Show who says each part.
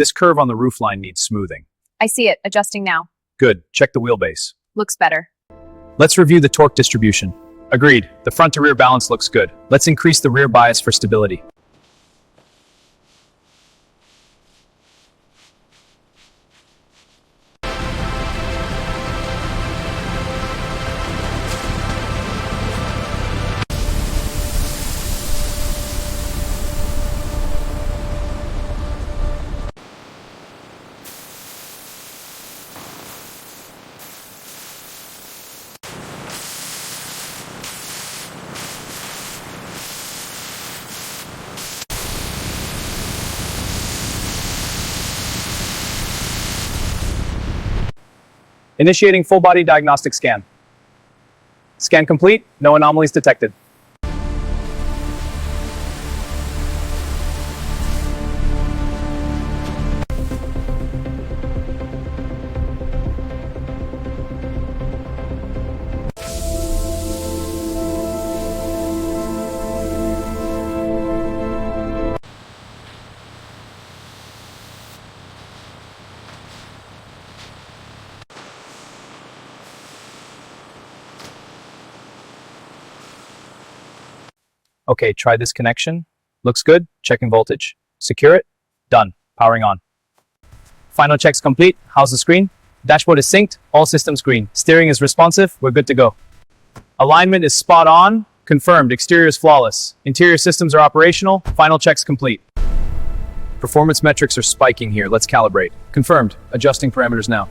Speaker 1: This curve on the roofline needs smoothing.
Speaker 2: I see it, adjusting now.
Speaker 1: Good. Check the wheelbase.
Speaker 2: Looks better.
Speaker 1: Let's review the torque distribution. Agreed. The front to rear balance looks good. Let's increase the rear bias for stability. Initiating full body diagnostic scan. Scan complete, no anomalies detected. Okay, try this connection. Looks good. Checking voltage. Secure it. Done. Powering on. Final checks complete. How's the screen? Dashboard is synced. All systems green. Steering is responsive. We're good to go. Alignment is spot on. Confirmed. Exterior is flawless. Interior systems are operational. Final checks complete. Performance metrics are spiking here. Let's calibrate. Confirmed. Adjusting parameters now.